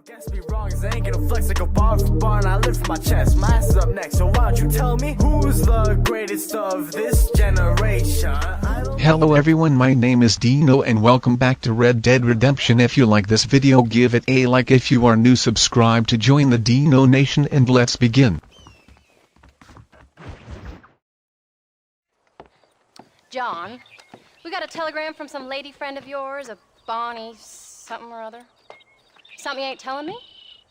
Guess me wrong, cause I ain't gonna flex like a bar for bar, and I lift my chest. My ass is up next, so why don't you tell me who's the greatest of this generation? Hello everyone, my name is Dino and welcome back to Red Dead Redemption. If you like this video, give it a like. If you are new, subscribe to join the Dino Nation, and let's begin. John, we got a telegram from some lady friend of yours, a Bonnie something or other. Something you ain't telling me?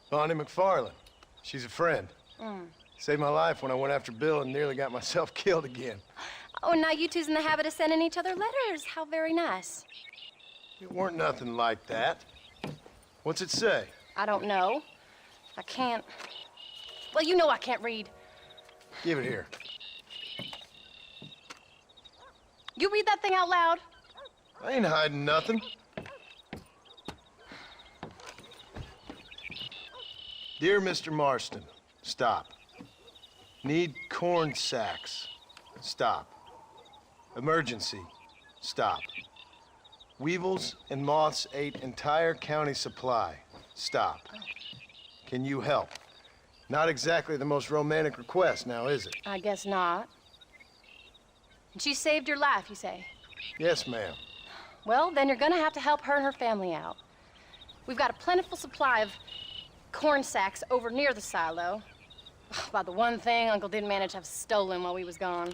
Bonnie McFarlane. She's a friend. Saved my life when I went after Bill and nearly got myself killed again. Oh, and now you two's in the habit of sending each other letters. How very nice. It weren't nothing like that. What's it say? I don't know. I can't... Well, you know I can't read. Give it here. You read that thing out loud? I ain't hiding nothing. Dear Mr. Marston, stop. Need corn sacks. Stop. Emergency. Stop. Weevils and moths ate entire county supply. Stop. Can you help? Not exactly the most romantic request now, is it? I guess not. And she saved your life, you say? Yes, ma'am. Well, then you're gonna have to help her and her family out. We've got a plentiful supply of corn sacks over near the silo. About the one thing Uncle didn't manage to have stolen while we was gone.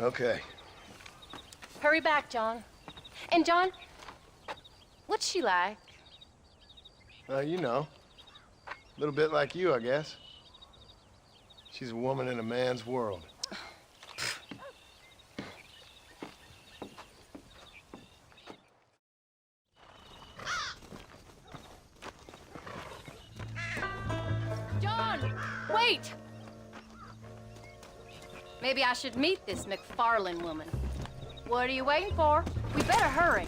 Okay. Hurry back, John. And John, what's she like? You know. A little bit like you, I guess. She's a woman in a man's world. Wait! Maybe I should meet this McFarlane woman. What are you waiting for? We better hurry.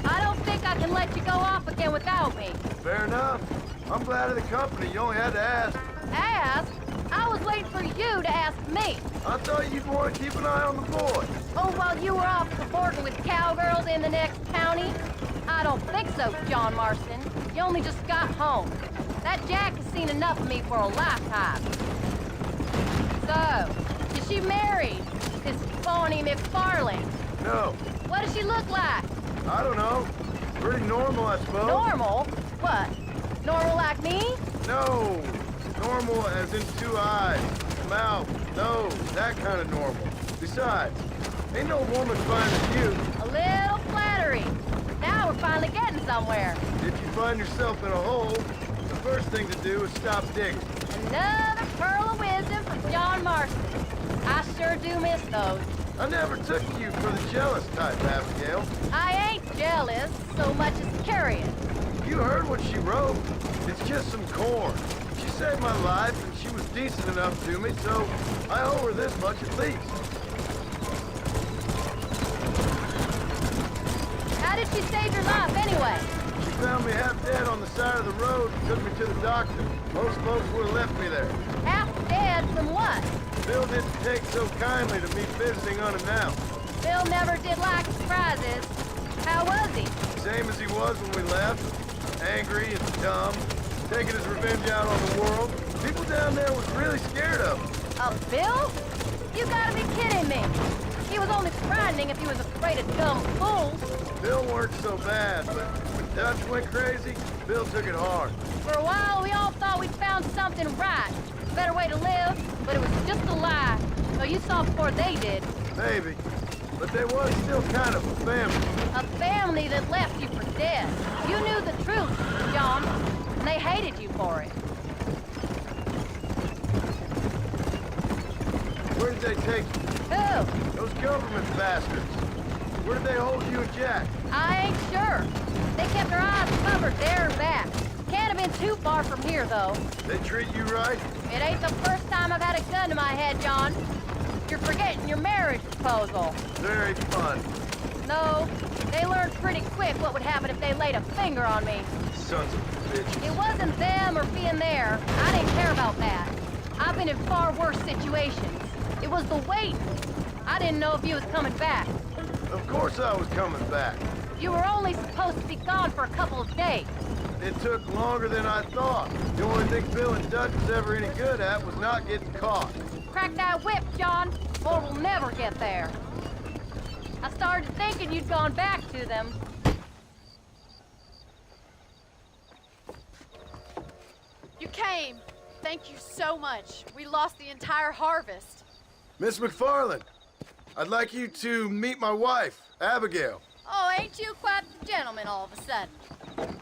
I don't think I can let you go off again without me. Fair enough. I'm glad of the company. You only had to ask. Ask? I was waiting for you to ask me. I thought you'd want to keep an eye on the boy. Oh, while you were off cavorting with cowgirls in the next county? I don't think so, John Marston. You only just got home. That Jack has seen enough of me for a lifetime. So, is she married? This Bonnie McFarlane? No. What does she look like? I don't know. Pretty normal, I suppose. Normal? What? Normal like me? No. Normal as in 2 eyes, mouth, nose, that kind of normal. Besides, ain't no woman fine as you. A little flattery. Now we're finally getting somewhere. If you find yourself in a hole, the first thing to do is stop digging. Another pearl of wisdom from John Marston. I sure do miss those. I never took you for the jealous type, Abigail. I ain't jealous so much as curious. You heard what she wrote. It's just some corn. She saved my life, and she was decent enough to me, so I owe her this much at least. How did she save your life anyway? She found me half dead on the side of the road and took me to the doctor. Most folks would have left me there. Half dead from what? Bill didn't take so kindly to me visiting unannounced. Bill never did like surprises. How was he? Same as he was when we left. Angry and dumb. Taking his revenge out on the world. People down there was really scared of him. Bill? You gotta be kidding me. He was only frightening if he was afraid of dumb fools. Bill weren't so bad, but when Dutch went crazy, Bill took it hard. For a while, we all thought we'd found something right. A better way to live, but it was just a lie. So you saw before they did. Maybe. But they was still kind of a family. A family that left you for dead. You knew the truth, John, and they hated you for it. Where did they take you? Who? Those government bastards. Where did they hold you and Jack? I ain't sure. They kept their eyes covered there and back. Can't have been too far from here, though. They treat you right? It ain't the first time I've had a gun to my head, John. You're forgetting your marriage proposal. Very fun. No, they learned pretty quick what would happen if they laid a finger on me. Sons of bitches. It wasn't them or being there. I didn't care about that. I've been in far worse situations. It was the waiting. I didn't know if you was coming back. Of course I was coming back. You were only supposed to be gone for a couple of days. It took longer than I thought. The only thing Bill and Dutch was ever any good at was not getting caught. Crack that whip, John, or we'll never get there. I started thinking you'd gone back to them. You came. Thank you so much. We lost the entire harvest. Miss McFarland, I'd like you to meet my wife, Abigail. Oh, ain't you quite the gentleman all of a sudden?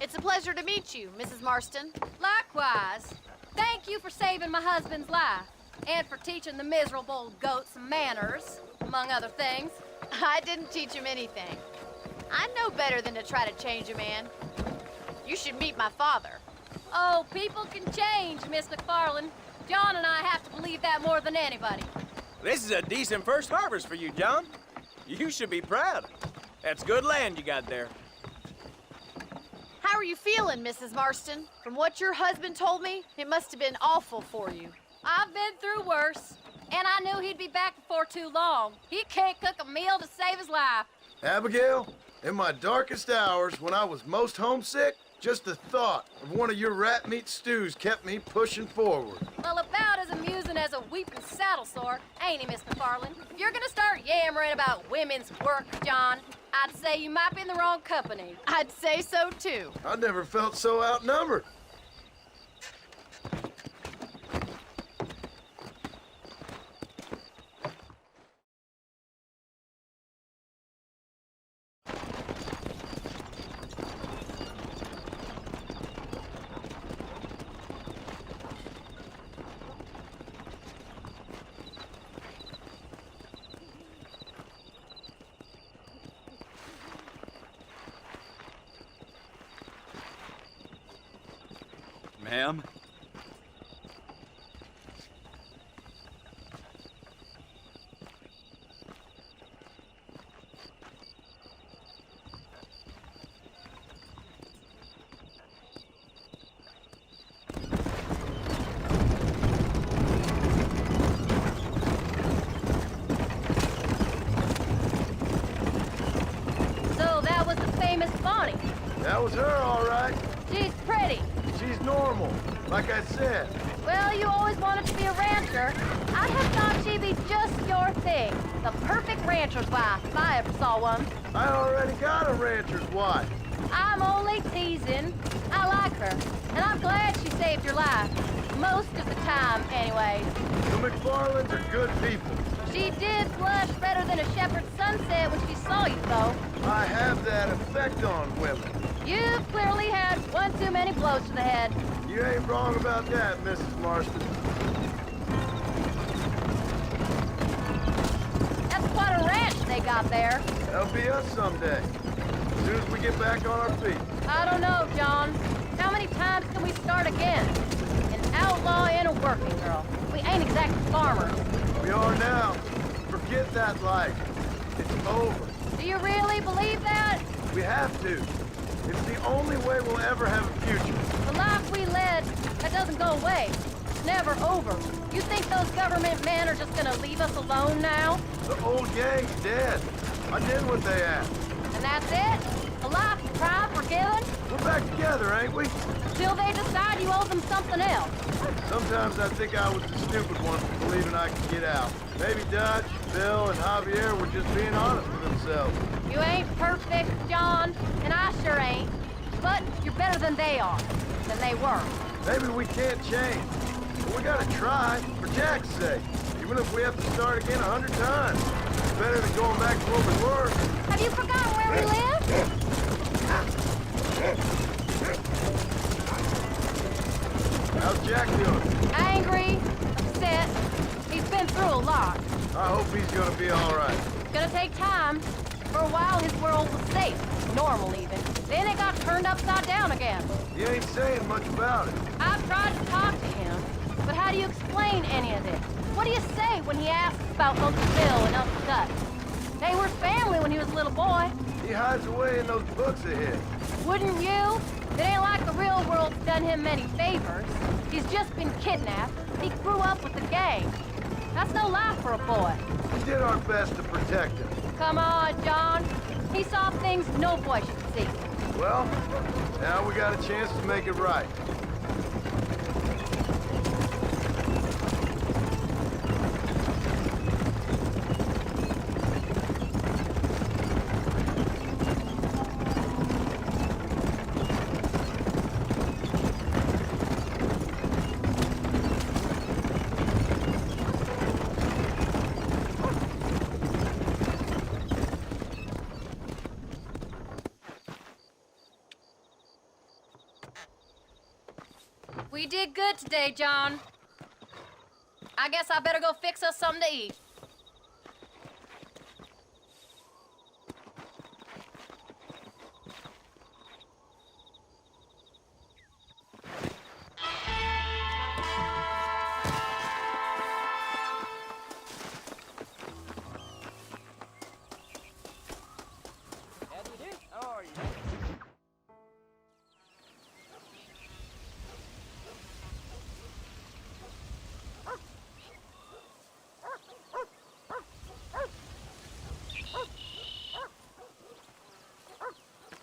It's a pleasure to meet you, Mrs. Marston. Likewise. Thank you for saving my husband's life, and for teaching the miserable goat some manners, among other things. I didn't teach him anything. I know better than to try to change a man. You should meet my father. Oh, people can change, Miss McFarland. John and I have to believe that more than anybody. This is a decent first harvest for you, John. You should be proud. That's good land you got there. How are you feeling, Mrs. Marston? From what your husband told me, it must have been awful for you. I've been through worse, and I knew he'd be back before too long. He can't cook a meal to save his life. Abigail, in my darkest hours, when I was most homesick, just the thought of one of your rat meat stews kept me pushing forward. Well, about as amusing as a weeping saddle sore, ain't he, Miss McFarland? If you're gonna start yammering about women's work, John, I'd say you might be in the wrong company. I'd say so, too. I never felt so outnumbered. Ma'am? So that was the famous Bonnie. That was her, all right. She's pretty. She's normal, like I said. Well, you always wanted to be a rancher. I'd have thought she'd be just your thing. The perfect rancher's wife, if I ever saw one. I already got a rancher's wife. I'm only teasing. I like her, and I'm glad she saved your life. Most of the time, anyways. The McFarlands are good people. She did blush better than a shepherd's sunset when she saw you, though. I have that effect on women. You've clearly had one too many blows to the head. You ain't wrong about that, Mrs. Marston. That's quite a ranch they got there. That'll be us someday. As soon as we get back on our feet. I don't know, John. How many times can we start again? An outlaw and a working girl. We ain't exactly farmers. We are now. Forget that life. It's over. Do you really believe that? We have to. It's the only way we'll ever have a future. The life we led, that doesn't go away. It's never over. You think those government men are just gonna leave us alone now? The old gang's dead. I did what they asked. And that's it? A life of crime forgiven? We're back together, ain't we? Till they decide you owe them something else. Sometimes I think I was the stupid one for believing I could get out. Maybe Dutch, Bill, and Javier were just being honest with themselves. You ain't perfect, John, and I sure ain't. But you're better than they are, than they were. Maybe we can't change, but we gotta try, for Jack's sake. Even if we have to start again 100 times. It's better than going back to where we were. Have you forgotten where we live? How's Jack doing? Angry, upset. He's been through a lot. I hope he's gonna be all right. It's gonna take time. For a while, his world was safe, normal even. Then it got turned upside down again. He ain't saying much about it. I've tried to talk to him, but how do you explain any of this? What do you say when he asks about Uncle Bill and Uncle Dutch? They were family when he was a little boy. He hides away in those books of his. Wouldn't you? It ain't like the real world's done him many favors. He's just been kidnapped. He grew up with the gang. That's no life for a boy. We did our best to protect him. Come on, John. He saw things no boy should see. Well, now we got a chance to make it right. We did good today, John. I guess I better go fix us something to eat.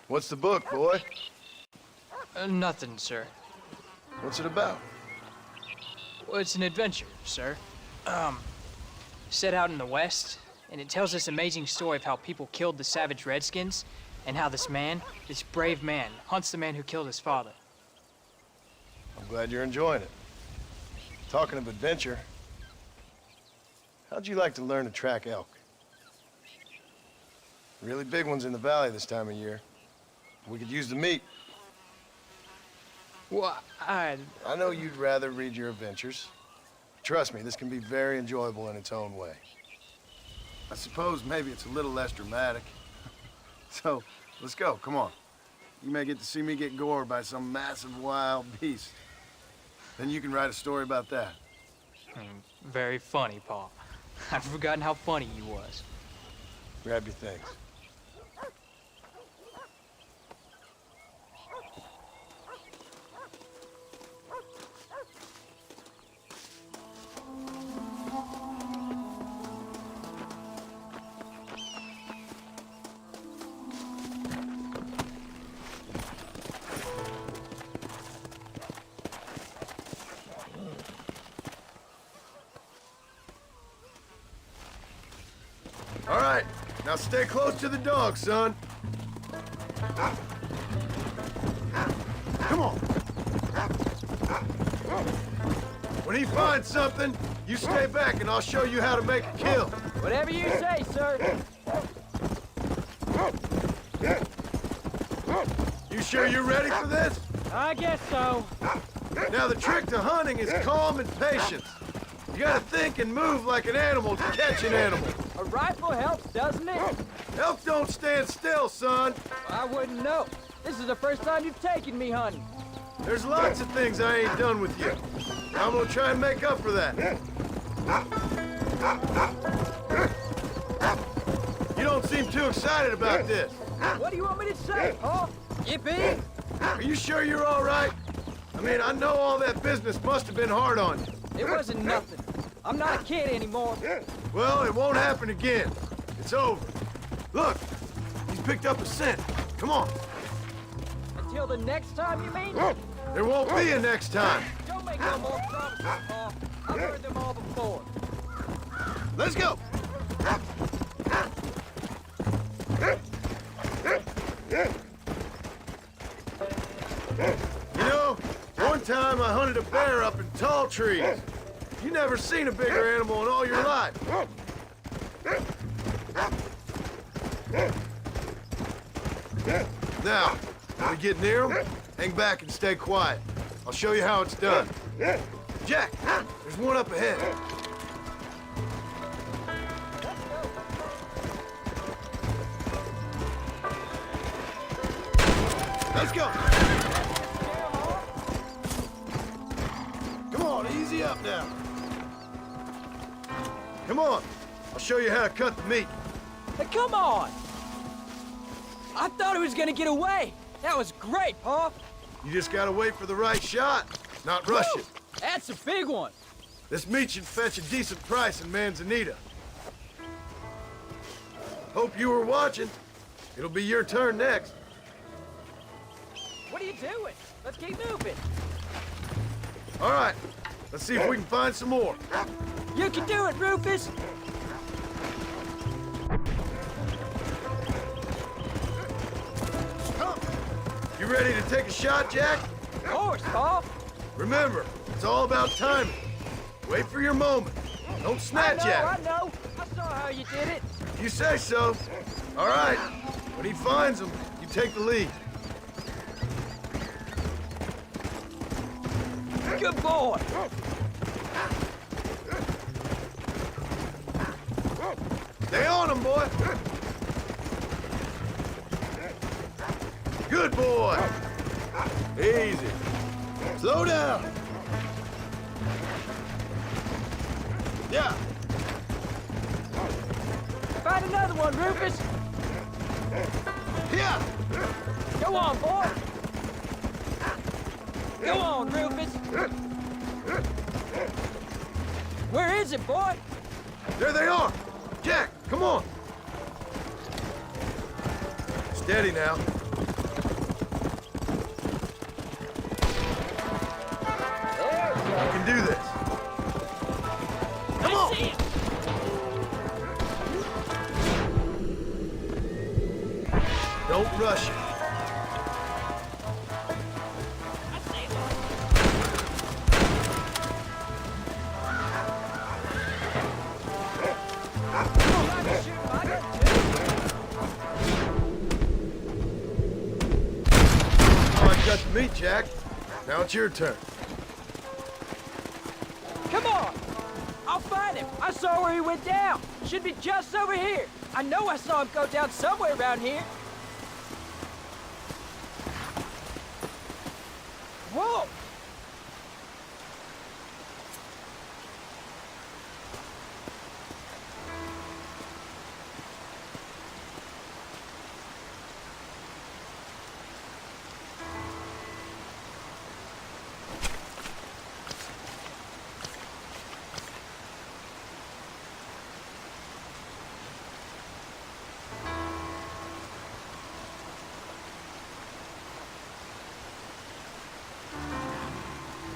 What's the book, boy? Nothing, sir. What's it about? Well, it's an adventure, sir. Set out in the West, and it tells this amazing story of how people killed the savage Redskins, and how this man, this brave man, hunts the man who killed his father. I'm glad you're enjoying it. Talking of adventure, how'd you like to learn to track elk? Really big ones in the valley this time of year. We could use the meat. Well, I know you'd rather read your adventures. Trust me, this can be very enjoyable in its own way. I suppose maybe it's a little less dramatic. So, let's go, come on. You may get to see me get gored by some massive wild beast. Then you can write a story about that. Very funny, Pa. I've forgotten how funny you was. Grab your things. All right, now stay close to the dog, son. Come on. When he finds something, you stay back and I'll show you how to make a kill. Whatever you say, sir. You sure you're ready for this? I guess so. Now the trick to hunting is calm and patience. You gotta think and move like an animal to catch an animal. A rifle helps, doesn't it? Elk don't stand still, son. I wouldn't know. This is the first time you've taken me hunting. There's lots of things I ain't done with you. I'm gonna try and make up for that. You don't seem too excited about this. What do you want me to say, Pa? Yippee! Are you sure you're all right? I mean, I know all that business must have been hard on you. It wasn't nothing. I'm not a kid anymore. Well, it won't happen again. It's over. Look, he's picked up a scent. Come on. Until the next time, you mean? There won't be a next time. Don't make no more promises, Pa. I've heard them all before. Let's go. You know, one time I hunted a bear up in tall trees. You never seen a bigger animal in all your life. Now, when we get near him, hang back and stay quiet. I'll show you how it's done. Jack, there's one up ahead. Let's go. Come on, easy up now. Come on, I'll show you how to cut the meat. Hey, come on! I thought it was gonna get away. That was great, Pa. You just gotta wait for the right shot, not rush it. That's a big one. This meat should fetch a decent price in Manzanita. Hope you were watching. It'll be your turn next. What are you doing? Let's keep moving. All right, let's see if we can find some more. You can do it, Rufus. You ready to take a shot, Jack? Of course, Paul. Remember, it's all about timing. Wait for your moment. Don't snatch I at it. know. I saw how you did it. You say so. All right. When he finds them, you take the lead. Good boy. Stay on him, boy. Good boy. Easy. Slow down. Yeah. Find another one, Rufus. Yeah. Go on, boy. Go on, Rufus. Where is it, boy? There they are. Jack, come on. Steady now. There we go. You can do this. Come on. See him. Don't rush it. I see him. I can shoot him. I got two. All right, got the meat, Jack. Now it's your turn. Come on. I'll find him. I saw where he went down. Should be just over here. I know I saw him go down somewhere around here. Whoa!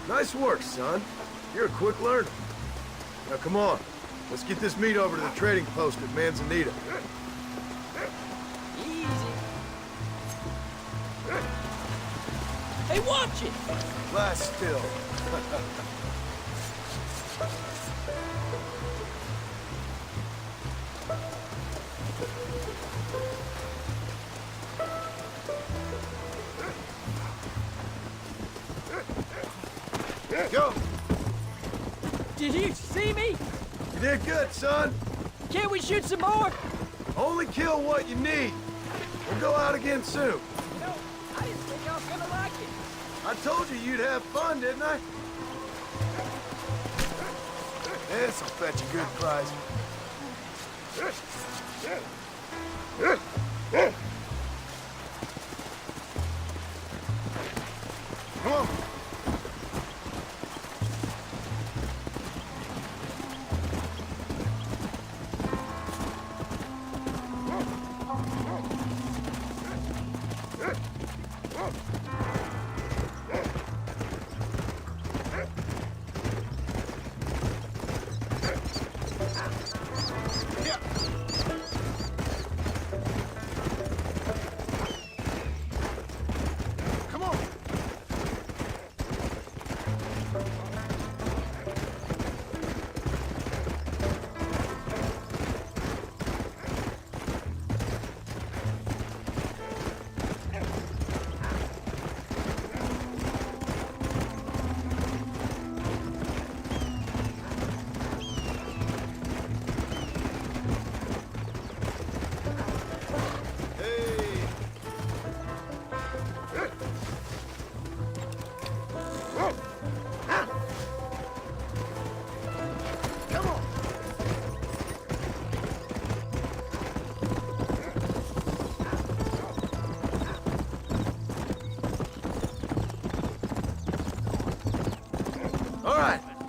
Nice work, son. You're a quick learner. Now come on. Let's get this meat over to the trading post at Manzanita. Easy. Hey, watch it! Lie still. Go! Did you see me? You did good, son. Can't we shoot some more? Only kill what you need. We'll go out again soon. You know, I didn't think I was gonna like it. I told you you'd have fun, didn't I? This'll fetch a good price. Come on.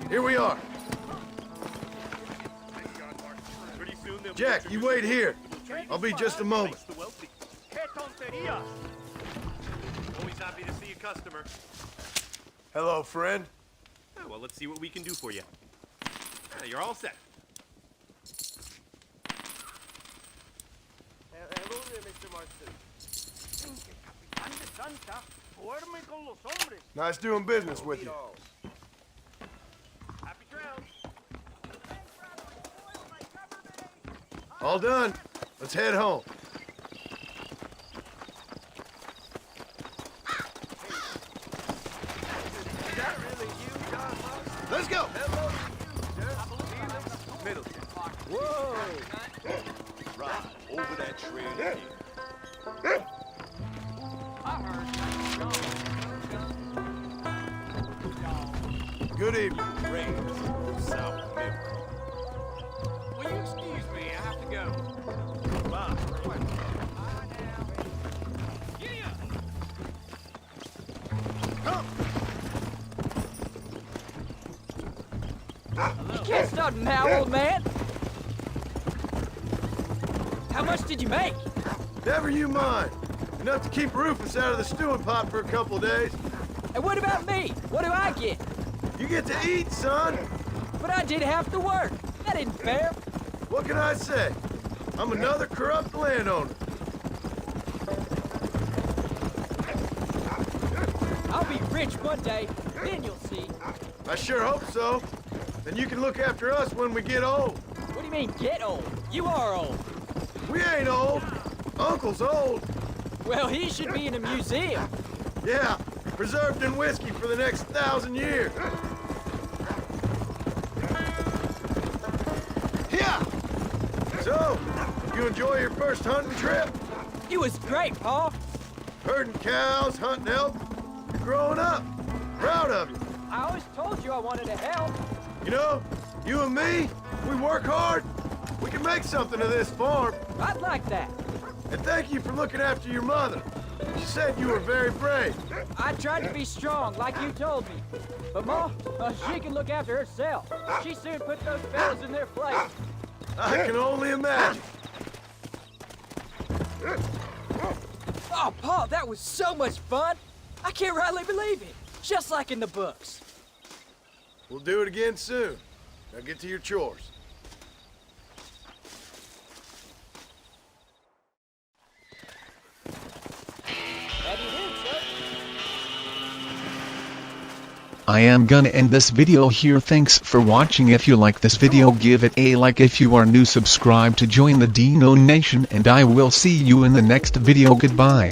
Here we are. Jack, you wait here. I'll be just a moment. Always happy to see a customer. Hello, friend. Oh, well, let's see what we can do for you. You're all set. Hello there, Mr. Marston. Santa, duerme con los hombres. Nice doing business with you. Happy trails. All done. Let's head home. Let's go. Whoa! Right, over that trail again. Good evening. Graves, South Memory. Will you excuse me? I have to go. Bye. You can't start now, old man. How much did you make? Never you mind. Enough to keep Rufus out of the stewing pot for a couple of days. And what about me? What do I get? You get to eat, son. But I did half the work. That isn't fair. What can I say? I'm another corrupt landowner. I'll be rich one day, then you'll see. I sure hope so. Then you can look after us when we get old. What do you mean, get old? You are old. We ain't old. Uncle's old. Well, he should be in a museum. Yeah, preserved in whiskey for the next 1,000 years. Yeah. So, you enjoy your first hunting trip? It was great, Paul. Herding cows, hunting elk. You're growing up. Proud of you. I always told you I wanted to help. You know, you and me, we work hard. We can make something of this farm. I'd like that. And thank you for looking after your mother. She said you were very brave. I tried to be strong, like you told me. But Ma, she can look after herself. She soon put those fellas in their place. I can only imagine. Oh, Paul, that was so much fun. I can't rightly believe it. Just like in the books. We'll do it again soon. Now get to your chores. How do you do, sir? I am gonna end this video here. Thanks for watching. If you like this video, give it a like. If you are new, subscribe to join the Dino Nation, and I will see you in the next video. Goodbye.